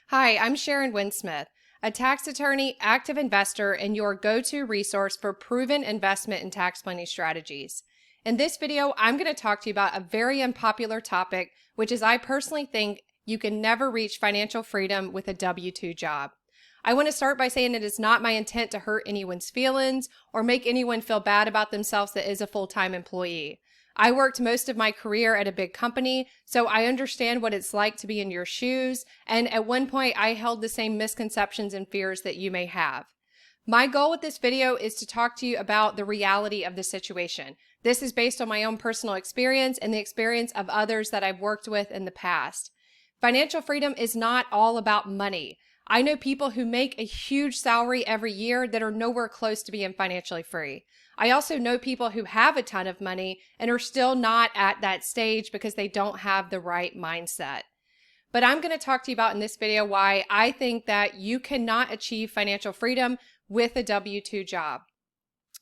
Hi, I'm Sharon Winsmith, a tax attorney, active investor, and your go-to resource for proven investment and tax planning strategies. In this video, I'm going to talk to you about a very unpopular topic, which is I personally think you can never reach financial freedom with a W-2 job. I want to start by saying it is not my intent to hurt anyone's feelings or make anyone feel bad about themselves that is a full-time employee. I worked most of my career at a big company, so I understand what it's like to be in your shoes, and at one point I held the same misconceptions and fears that you may have. My goal with this video is to talk to you about the reality of the situation. This is based on my own personal experience and the experience of others that I've worked with in the past. Financial freedom is not all about money. I know people who make a huge salary every year that are nowhere close to being financially free. I also know people who have a ton of money and are still not at that stage because they don't have the right mindset. But I'm going to talk to you about in this video why I think that you cannot achieve financial freedom with a W-2 job.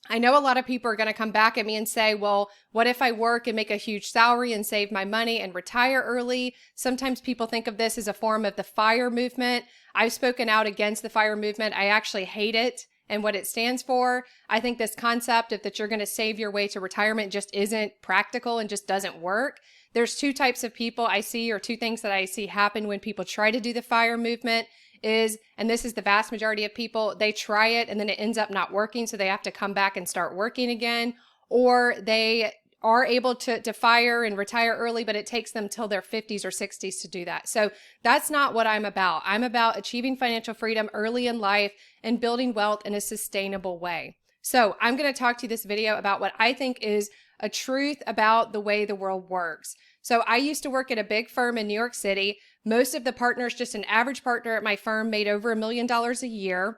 I know a lot of people are going to come back at me and say, well, what if I work and make a huge salary and save my money and retire early? Sometimes people think of this as a form of the FIRE movement. I've spoken out against the FIRE movement. I actually hate it and what it stands for. I think this concept of that you're going to save your way to retirement just isn't practical and just doesn't work. There's two types of people I see, or two things that I see happen when people try to do the FIRE movement is, and this is the vast majority of people, they try it and then it ends up not working, so they have to come back and start working again, or they are able to fire and retire early, but it takes them till their 50s or 60s to do that. So that's not what I'm about. I'm about achieving financial freedom early in life and building wealth in a sustainable way. So I'm going to talk to you this video about what I think is a truth about the way the world works. So I used to work at a big firm in New York City. Most of the partners, just an average partner at my firm, made over $1 million a year.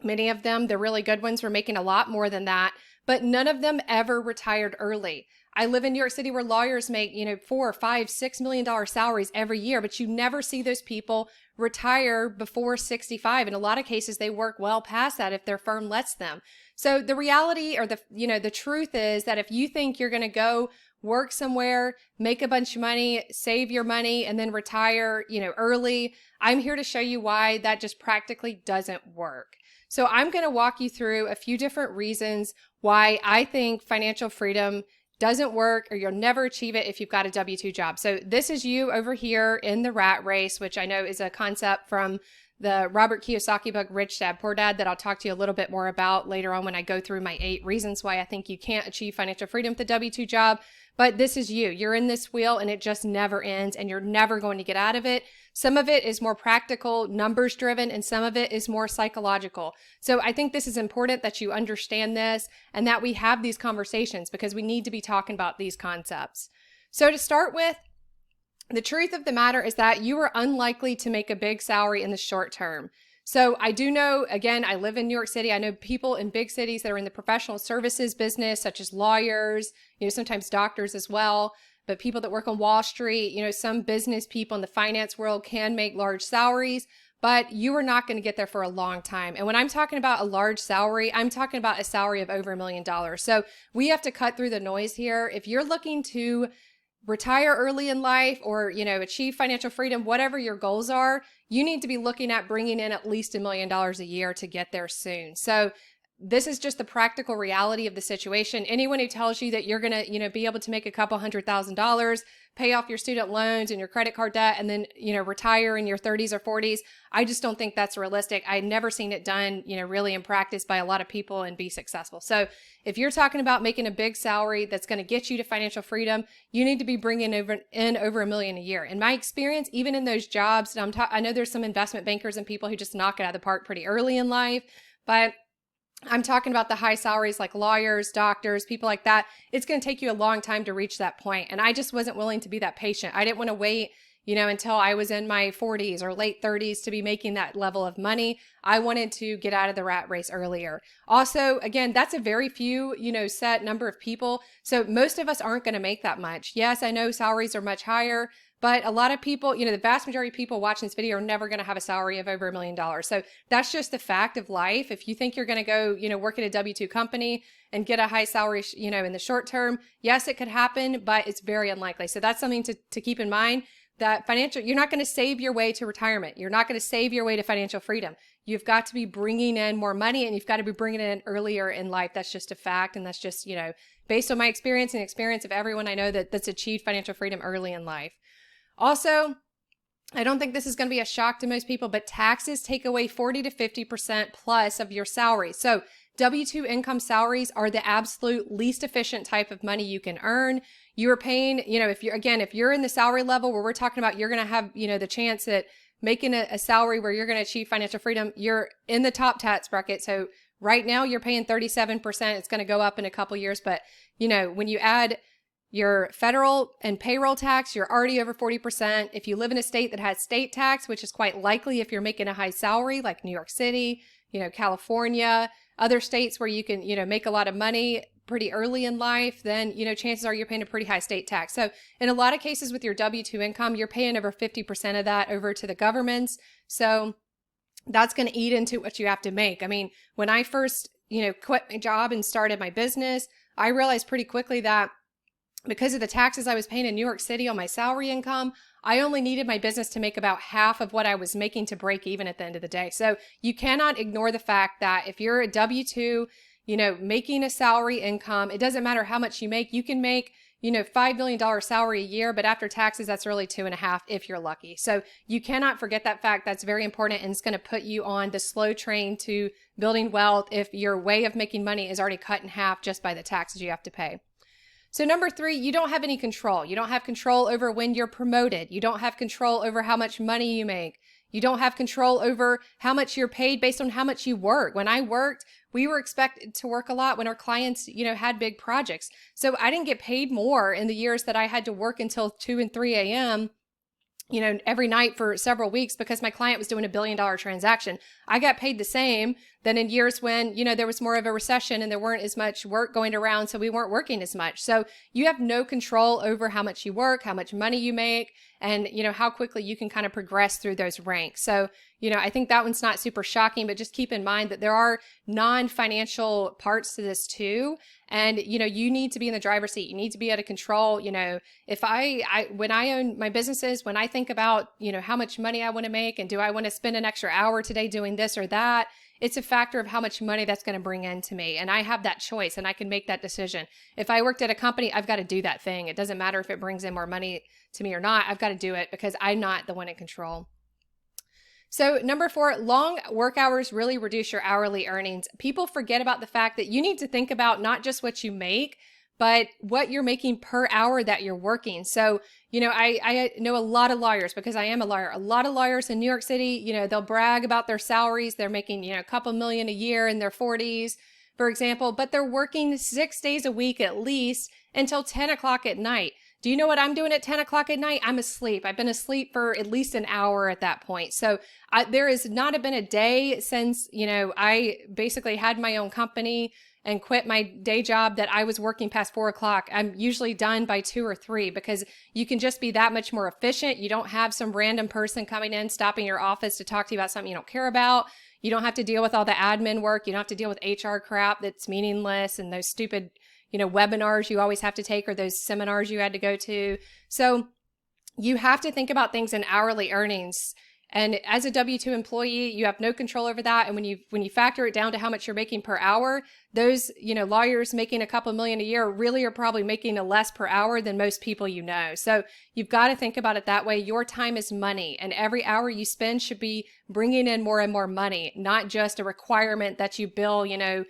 Many of them, the really good ones, were making a lot more than that, but none of them ever retired early. I live in New York City where lawyers make, $4, $5, $6 million salaries every year, but you never see those people retire before 65. In a lot of cases, they work well past that if their firm lets them. So the reality, or the truth is that if you think you're going to go work somewhere, make a bunch of money, save your money, and then retire, early, I'm here to show you why that just practically doesn't work. So I'm going to walk you through a few different reasons why I think financial freedom doesn't work, or you'll never achieve it if you've got a W-2 job. So this is you over here in the rat race, which I know is a concept from the Robert Kiyosaki book, Rich Dad, Poor Dad, that I'll talk to you a little bit more about later on when I go through my 8 reasons why I think you can't achieve financial freedom with a W-2 job. But this is you. You're in this wheel and it just never ends and you're never going to get out of it. Some of it is more practical, numbers driven, and some of it is more psychological. So I think this is important that you understand this and that we have these conversations because we need to be talking about these concepts. So to start with, the truth of the matter is that you are unlikely to make a big salary in the short term. So I do know, again, I live in New York City. I know people in big cities that are in the professional services business, such as lawyers, sometimes doctors as well, but people that work on Wall Street, some business people in the finance world can make large salaries, but you are not going to get there for a long time. And when I'm talking about a large salary, I'm talking about a salary of over $1 million. So we have to cut through the noise here. If you're looking to retire early in life or, achieve financial freedom, whatever your goals are, you need to be looking at bringing in at least $1 million a year to get there soon. So this is just the practical reality of the situation. Anyone who tells you that you're going to, be able to make a couple $100,000, pay off your student loans and your credit card debt, and then, retire in your 30s or 40s, I just don't think that's realistic. I've never seen it done, really in practice by a lot of people and be successful. So if you're talking about making a big salary that's going to get you to financial freedom, you need to be bringing over $1 million a year. In my experience, even in those jobs, and I know there's some investment bankers and people who just knock it out of the park pretty early in life, but I'm talking about the high salaries like lawyers, doctors, people like that. It's going to take you a long time to reach that point. And I just wasn't willing to be that patient. I didn't want to wait, until I was in my 40s or late 30s to be making that level of money. I wanted to get out of the rat race earlier. Also, again, that's a very few, set number of people. So most of us aren't going to make that much. Yes, I know salaries are much higher, but a lot of people, the vast majority of people watching this video are never going to have a salary of over $1 million. So that's just the fact of life. If you think you're going to go, work at a W-2 company and get a high salary, in the short term, yes, it could happen, but it's very unlikely. So that's something to keep in mind. that you're not going to save your way to retirement. You're not going to save your way to financial freedom. You've got to be bringing in more money, and you've got to be bringing it in earlier in life. That's just a fact. And that's just, based on my experience and the experience of everyone I know that's achieved financial freedom early in life. Also, I don't think this is going to be a shock to most people, but taxes take away 40 to 50% plus of your salary. So W-2 income salaries are the absolute least efficient type of money you can earn. You are paying, if you're in the salary level where we're talking about, you're going to have, the chance at making a salary where you're going to achieve financial freedom, you're in the top tax bracket. So right now you're paying 37%. It's going to go up in a couple years. But, when you add your federal and payroll tax, you're already over 40%. If you live in a state that has state tax, which is quite likely if you're making a high salary, like New York City, California, other states where you can, make a lot of money pretty early in life, then, chances are you're paying a pretty high state tax. So in a lot of cases with your W-2 income, you're paying over 50% of that over to the governments. So that's going to eat into what you have to make. I mean, when I first, quit my job and started my business, I realized pretty quickly that because of the taxes I was paying in New York City on my salary income, I only needed my business to make about half of what I was making to break even at the end of the day. So you cannot ignore the fact that if you're a W-2, making a salary income, it doesn't matter how much you make. You can make, $5 million salary a year, but after taxes, that's really 2.5 if you're lucky. So you cannot forget that fact. That's very important, and it's going to put you on the slow train to building wealth if your way of making money is already cut in half just by the taxes you have to pay. So number 3, you don't have any control. You don't have control over when you're promoted. You don't have control over how much money you make. You don't have control over how much you're paid based on how much you work. When I worked, we were expected to work a lot when our clients, had big projects. So I didn't get paid more in the years that I had to work until 2 and 3 a.m., every night for several weeks because my client was doing $1 billion transaction. I got paid the same than in years when, there was more of a recession and there weren't as much work going around. So we weren't working as much. So you have no control over how much you work, how much money you make, and, how quickly you can kind of progress through those ranks. So, I think that one's not super shocking, but just keep in mind that there are non-financial parts to this too. And, you need to be in the driver's seat. You need to be able to control, if when I own my businesses, when I think about, how much money I want to make and do I want to spend an extra hour today doing this or that, it's a factor of how much money that's going to bring in to me. And I have that choice and I can make that decision. If I worked at a company, I've got to do that thing. It doesn't matter if it brings in more money to me or not. I've got to do it because I'm not the one in control. So number 4, long work hours really reduce your hourly earnings. People forget about the fact that you need to think about not just what you make, but what you're making per hour that you're working. So, I know a lot of lawyers because I am a lawyer. A lot of lawyers in New York City, they'll brag about their salaries. They're making, a couple million a year in their 40s, for example, but they're working 6 days a week at least until 10 o'clock at night. Do you know what I'm doing at 10 o'clock at night? I'm asleep. I've been asleep for at least an hour at that point. So there has not been a day since, I basically had my own company and quit my day job that I was working past 4 o'clock. I'm usually done by 2 or 3 because you can just be that much more efficient. You don't have some random person coming in, stopping your office to talk to you about something you don't care about. You don't have to deal with all the admin work. You don't have to deal with HR crap that's meaningless and those stupid webinars you always have to take or those seminars you had to go to. So you have to think about things in hourly earnings. And as a W-2 employee, you have no control over that. And when you factor it down to how much you're making per hour, those, lawyers making a couple million a year really are probably making a less per hour than most people So you've got to think about it that way. Your time is money, and every hour you spend should be bringing in more and more money, not just a requirement that you bill, 1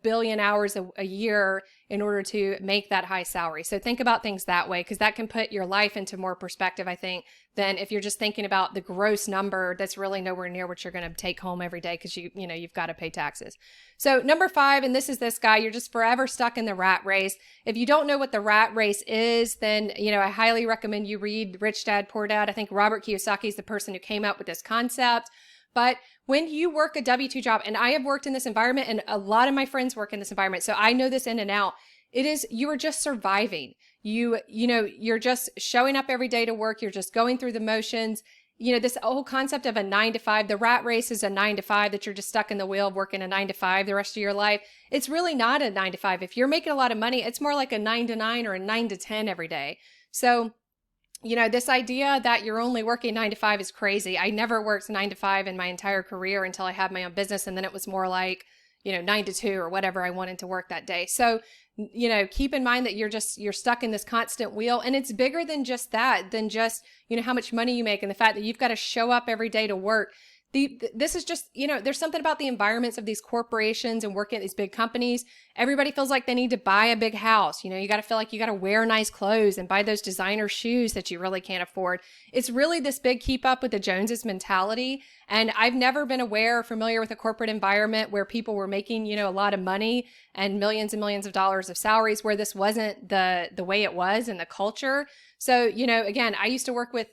billion hours a year in order to make that high salary. So think about things that way, because that can put your life into more perspective, I think, than if you're just thinking about the gross number that's really nowhere near what you're going to take home every day because you've got to pay taxes. So number 5, and this is this guy, you're just forever stuck in the rat race. If you don't know what the rat race is, then, I highly recommend you read Rich Dad, Poor Dad. I think Robert Kiyosaki is the person who came up with this concept. But when you work a W-2 job, and I have worked in this environment and a lot of my friends work in this environment, so I know this in and out, you are just surviving. You're just showing up every day to work. You're just going through the motions. This whole concept of a 9 to 5, the rat race is a 9 to 5 that you're just stuck in the wheel working a 9 to 5 the rest of your life. It's really not a 9 to 5. If you're making a lot of money, it's more like a 9 to 9 or a 9 to 10 every day. So This idea that you're only working 9 to 5 is crazy. I never worked 9 to 5 in my entire career until I had my own business. And then it was more like, 9 to 2 or whatever I wanted to work that day. So, keep in mind that you're stuck in this constant wheel, and it's bigger than just that, than just, how much money you make and the fact that you've got to show up every day to work. This is just, there's something about the environments of these corporations and working at these big companies. Everybody feels like they need to buy a big house. You got to feel like you got to wear nice clothes and buy those designer shoes that you really can't afford. It's really this big keep up with the Joneses mentality. And I've never been aware or familiar with a corporate environment where people were making, a lot of money and millions of dollars of salaries, where this wasn't the way it was in the culture. So, again, I used to work with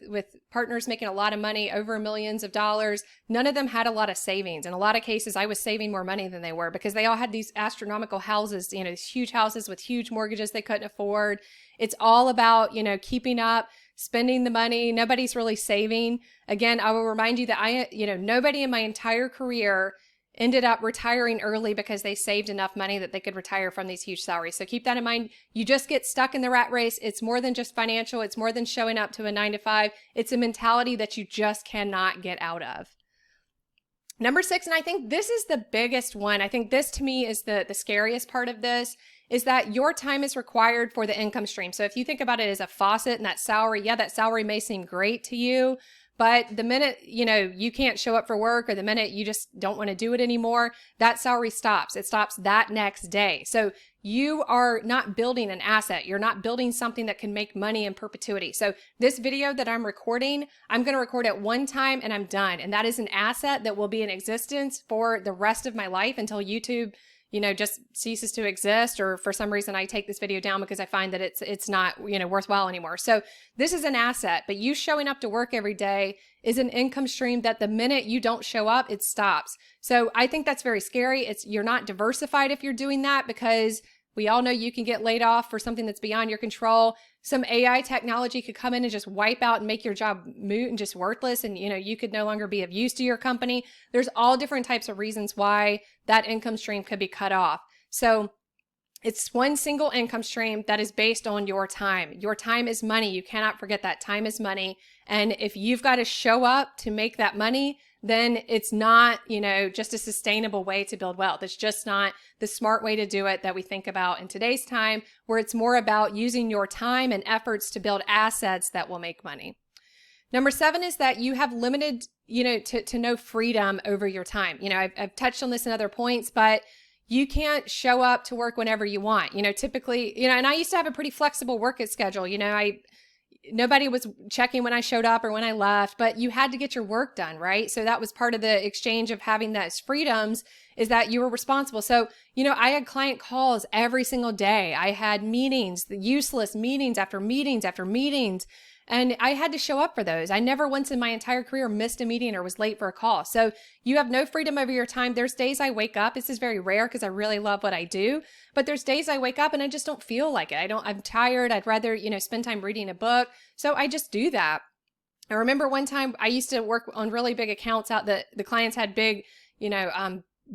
partners making a lot of money, over millions of dollars. None of them had a lot of savings. In a lot of cases, I was saving more money than they were, because they all had these astronomical houses, these huge houses with huge mortgages they couldn't afford. It's all about, keeping up, spending the money. Nobody's really saving. Again, I will remind you that nobody in my entire career ended up retiring early because they saved enough money that they could retire from these huge salaries. So keep that in mind. You just get stuck in the rat race. It's more than just financial. It's more than showing up to a 9 to 5. It's a mentality that you just cannot get out of. Number 6, and I think this is the biggest one. I think this to me is the scariest part of this, is that your time is required for the income stream. So if you think about it as a faucet and that salary, that salary may seem great to you, but the minute, you can't show up for work, or the minute you just don't want to do it anymore, that salary stops. It stops that next day. So you are not building an asset. You're not building something that can make money in perpetuity. So this video that I'm recording, I'm going to record it one time and I'm done. And that is an asset that will be in existence for the rest of my life until YouTube just ceases to exist, or for some reason I take this video down because I find that it's not, worthwhile anymore. So this is an asset, but you showing up to work every day is an income stream that the minute you don't show up, it stops. So I think that's very scary. You're not diversified if you're doing that, because we all know you can get laid off for something that's beyond your control. Some AI technology could come in and just wipe out and make your job moot and just worthless. And, you could no longer be of use to your company. There's all different types of reasons why that income stream could be cut off. So it's one single income stream that is based on your time. Your time is money. You cannot forget that. Time is money. And if you've got to show up to make that money, then it's not, just a sustainable way to build wealth. It's just not the smart way to do it that we think about in today's time, where it's more about using your time and efforts to build assets that will make money. Number 7 is that you have limited, to no freedom over your time. I've touched on this in other points, but you can't show up to work whenever you want. Typically, and I used to have a pretty flexible work schedule. Nobody was checking when I showed up or when I left, but you had to get your work done, right? So that was part of the exchange of having those freedoms, is that you were responsible. So, I had client calls every single day. I had meetings, the useless meetings after meetings after meetings, and I had to show up for those. I never once in my entire career missed a meeting or was late for a call. So you have no freedom over your time. There's days I wake up. This is very rare because I really love what I do, but there's days I wake up and I just don't feel like it. I'm tired. I'd rather, spend time reading a book. So I just do that. I remember one time I used to work on really big accounts out that the clients had big,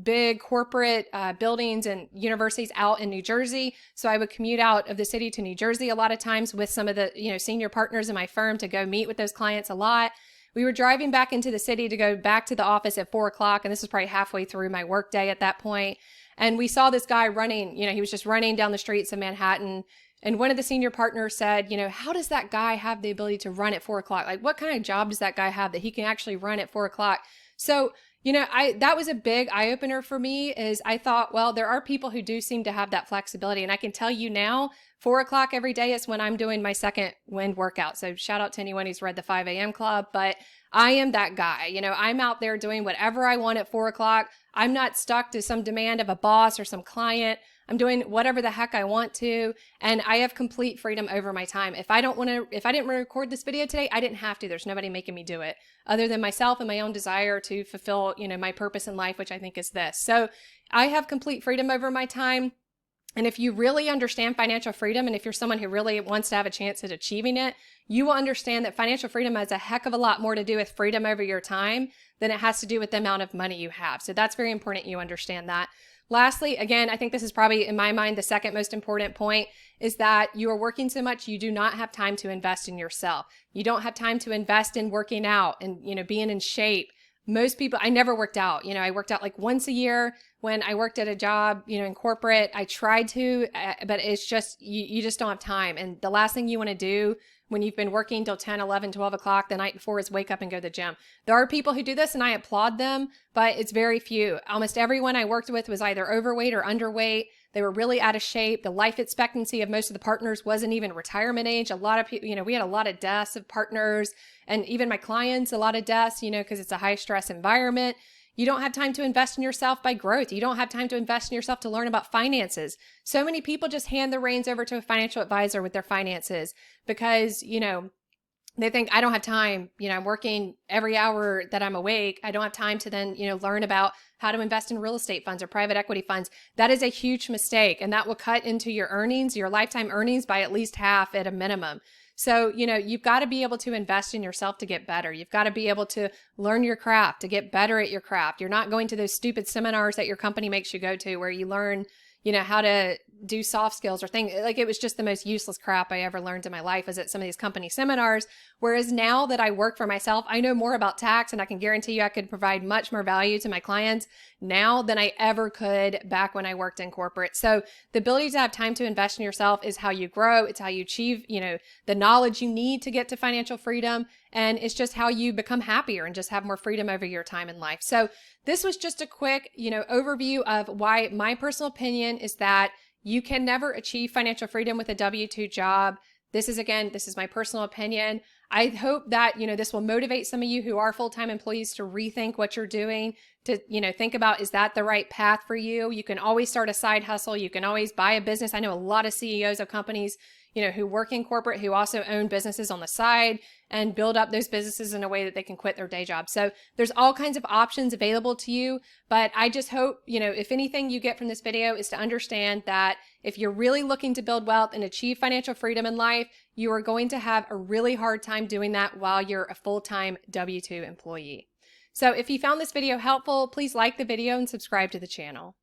big corporate buildings and universities out in New Jersey. So I would commute out of the city to New Jersey a lot of times with some of the, senior partners in my firm to go meet with those clients a lot. We were driving back into the city to go back to the office at 4:00. And this was probably halfway through my work day at that point. And we saw this guy running, he was just running down the streets of Manhattan. And one of the senior partners said, how does that guy have the ability to run at 4:00? Like, what kind of job does that guy have that he can actually run at 4:00? So, that was a big eye opener for me. Is I thought, well, there are people who do seem to have that flexibility. And I can tell you now, 4:00 every day is when I'm doing my second wind workout. So shout out to anyone who's read the 5 a.m. Club, but I am that guy. I'm out there doing whatever I want at 4:00. I'm not stuck to some demand of a boss or some client. I'm doing whatever the heck I want to, and I have complete freedom over my time. If I didn't record this video today, I didn't have to. There's nobody making me do it other than myself and my own desire to fulfill, my purpose in life, which I think is this. So I have complete freedom over my time. And if you really understand financial freedom, and if you're someone who really wants to have a chance at achieving it, you will understand that financial freedom has a heck of a lot more to do with freedom over your time then it has to do with the amount of money you have. So that's very important you understand that. Lastly, again, I think this is probably, in my mind, the second most important point is that you are working so much, you do not have time to invest in yourself. You don't have time to invest in working out and, being in shape. Most people, I never worked out. I worked out like once a year when I worked at a job, in corporate. I tried to, but it's just, you just don't have time. And the last thing you want to do when you've been working till 10, 11, 12 o'clock the night before is wake up and go to the gym. There are people who do this and I applaud them, but it's very few. Almost everyone I worked with was either overweight or underweight. They were really out of shape. The life expectancy of most of the partners wasn't even retirement age. A lot of people, we had a lot of deaths of partners, and even my clients, a lot of deaths, because it's a high stress environment. You don't have time to invest in yourself by growth. You don't have time to invest in yourself to learn about finances. So many people just hand the reins over to a financial advisor with their finances because, they think, I don't have time. I'm working every hour that I'm awake. I don't have time to then, learn about how to invest in real estate funds or private equity funds. That is a huge mistake. And that will cut into your earnings, your lifetime earnings, by at least half at a minimum. So, you've got to be able to invest in yourself to get better. You've got to be able to learn your craft, to get better at your craft. You're not going to those stupid seminars that your company makes you go to where you learn, how to do soft skills or things. Like, it was just the most useless crap I ever learned in my life, is at some of these company seminars. Whereas now that I work for myself, I know more about tax, and I can guarantee you I could provide much more value to my clients now than I ever could back when I worked in corporate. So the ability to have time to invest in yourself is how you grow. It's how you achieve, the knowledge you need to get to financial freedom. And it's just how you become happier and just have more freedom over your time in life. So this was just a quick, overview of why my personal opinion is that you can never achieve financial freedom with a W-2 job. This is my personal opinion. I hope that, this will motivate some of you who are full-time employees to rethink what you're doing, to, think about, is that the right path for you? You can always start a side hustle. You can always buy a business. I know a lot of CEOs of companies, who work in corporate, who also own businesses on the side and build up those businesses in a way that they can quit their day job. So there's all kinds of options available to you, but I just hope, if anything you get from this video is to understand that if you're really looking to build wealth and achieve financial freedom in life, you are going to have a really hard time doing that while you're a full-time W-2 employee. So if you found this video helpful, please like the video and subscribe to the channel.